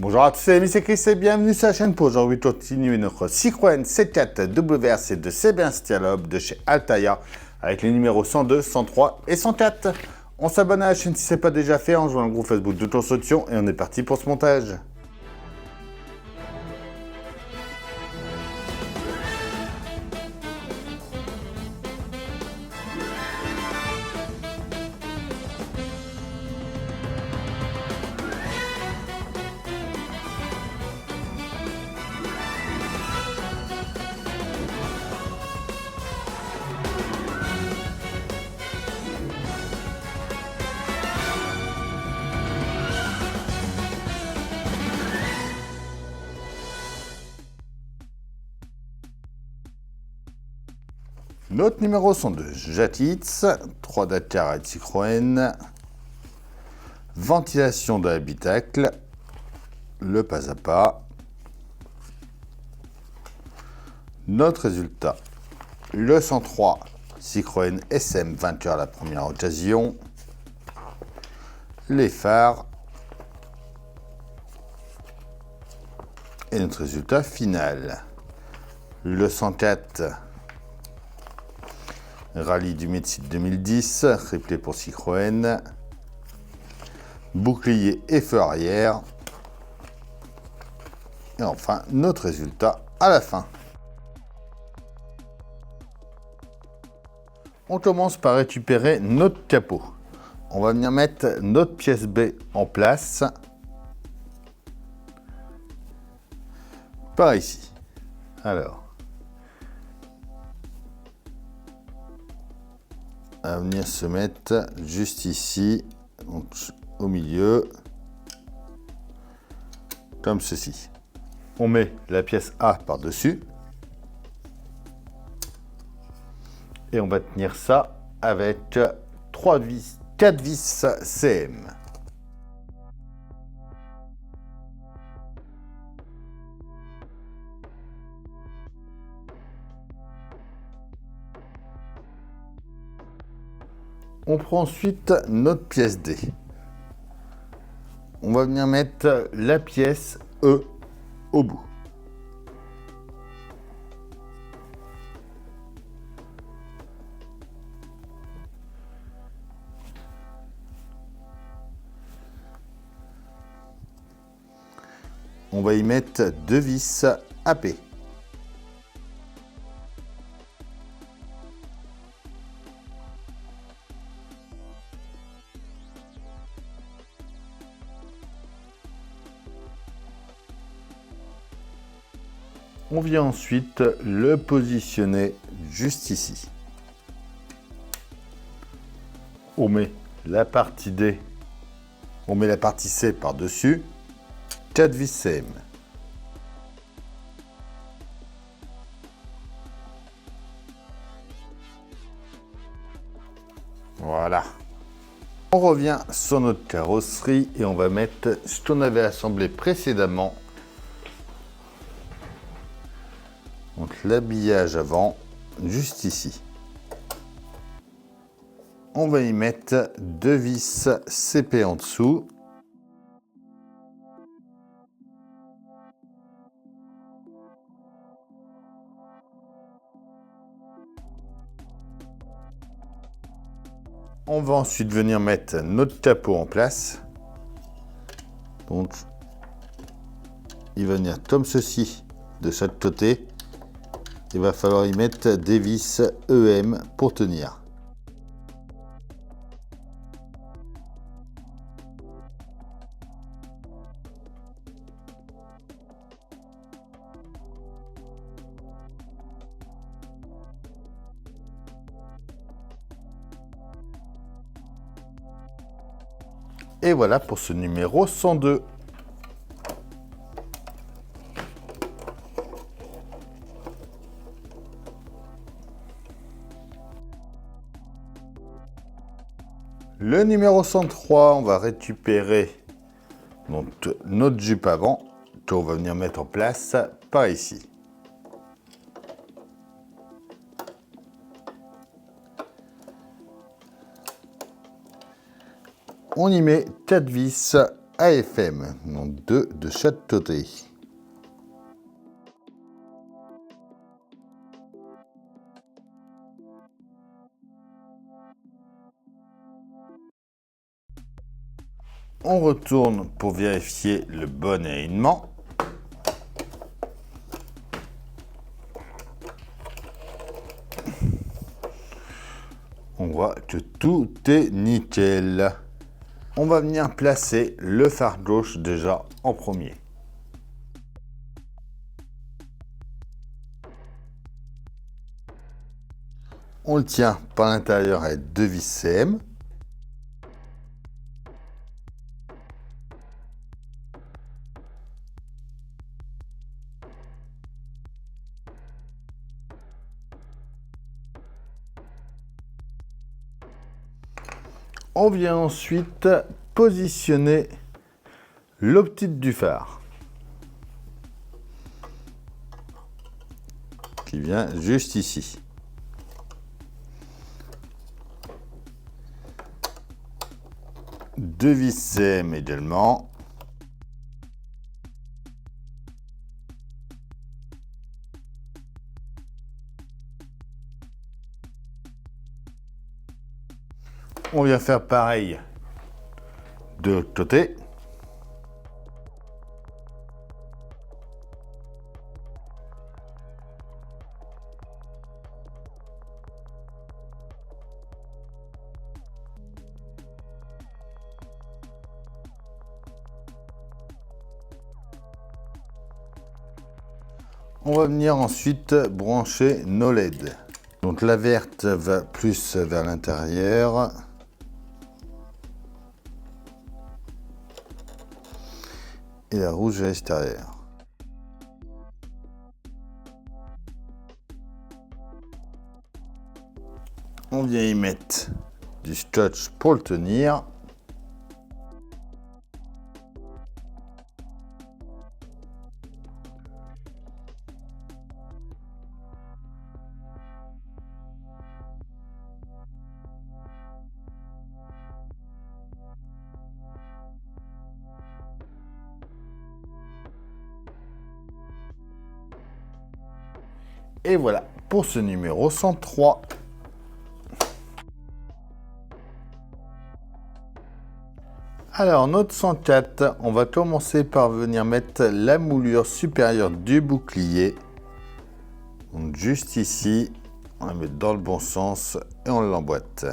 Bonjour à tous, c'est Ami, c'est Chris et bienvenue sur la chaîne pour aujourd'hui continuer notre Citroën C4 WRC de Sébastien Loeb de chez Altaïa avec les numéros 102, 103 et 104. On s'abonne à la chaîne si ce n'est pas déjà fait en jouant le groupe Facebook de Toursotion et on est parti pour ce montage. Notre numéro sont de Jatitz, 3 Dakar et Citroën, ventilation de l'habitacle, le pas à pas. Notre résultat, le 103 Citroën SM vainqueur à la première occasion, les phares et notre résultat final, le 104 Rallye du Mid-Sud 2010, replay pour Citroën, bouclier et feu arrière, et enfin notre résultat à la fin. On commence par récupérer notre capot. On va venir mettre notre pièce B en place, par ici. Alors, à venir se mettre juste ici, donc au milieu, comme ceci. On met la pièce A par-dessus et on va tenir ça avec 4 vis CM. On prend ensuite notre pièce D. On va venir mettre la pièce E au bout. On va y mettre 2 vis AP. On vient ensuite le positionner juste ici. On met la partie D, on met la partie C par-dessus, 4 vis CM. Voilà. On revient sur notre carrosserie et on va mettre ce qu'on avait assemblé précédemment. Donc l'habillage avant, juste ici. On va y mettre 2 vis CP en dessous. On va ensuite venir mettre notre capot en place. Donc, il va venir comme ceci de chaque côté. Il va falloir y mettre des vis EM pour tenir. Et voilà pour ce numéro 102. Le numéro 103, on va récupérer donc, notre jupe avant qu'on va venir mettre en place par ici. On y met 4 vis AFM, donc 2 de chaque côté. On retourne pour vérifier le bon alignement. On voit que tout est nickel. On va venir placer le phare gauche déjà en premier. On le tient par l'intérieur avec 2 vis CM. On vient ensuite positionner l'optique du phare qui vient juste ici. Deux vis CM également. On vient faire pareil de l'autre côté. On va venir ensuite brancher nos LED. Donc la verte va plus vers l'intérieur. Et la rouge à l'extérieur. On vient y mettre du scotch pour le tenir. Et voilà pour ce numéro 103. Alors notre 104, on va commencer par venir mettre la moulure supérieure du bouclier. Donc juste ici, on la met dans le bon sens et on l'emboîte.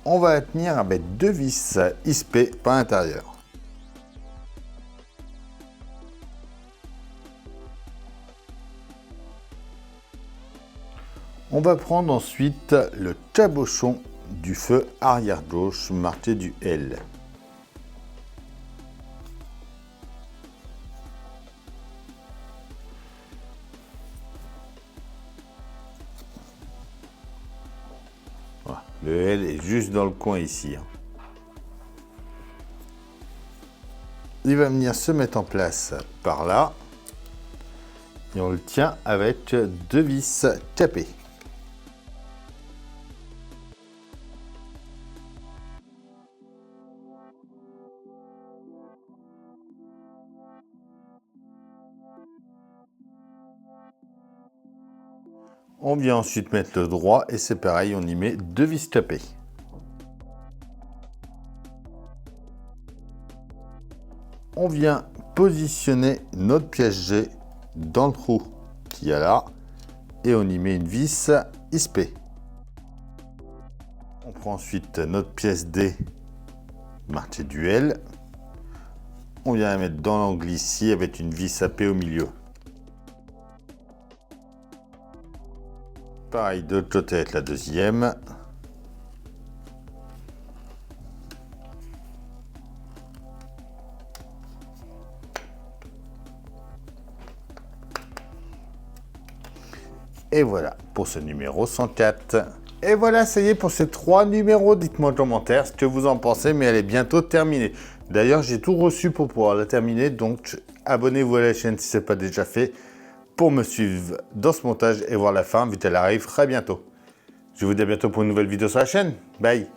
On va la tenir avec 2 vis ISP par l'intérieur. On va prendre ensuite le cabochon du feu arrière gauche marqué du L. Voilà. Le L est juste dans le coin ici. Il va venir se mettre en place par là. Et on le tient avec 2 vis capées. On vient ensuite mettre le droit et c'est pareil, on y met 2 vis capées. On vient positionner notre pièce G dans le trou qu'il y a là et on y met une vis ISP. On prend ensuite notre pièce D marquée du L. On vient la mettre dans l'angle ici avec une vis AP au milieu. Pareil de l'autre côté avec la deuxième. Et voilà pour ce numéro 104. Et voilà, ça y est pour ces 3 numéros. Dites-moi en commentaire ce que vous en pensez, mais elle est bientôt terminée. D'ailleurs, j'ai tout reçu pour pouvoir la terminer, donc abonnez-vous à la chaîne si ce n'est pas déjà fait pour me suivre dans ce montage et voir la fin, vite elle arrive très bientôt. Je vous dis à bientôt pour une nouvelle vidéo sur la chaîne. Bye.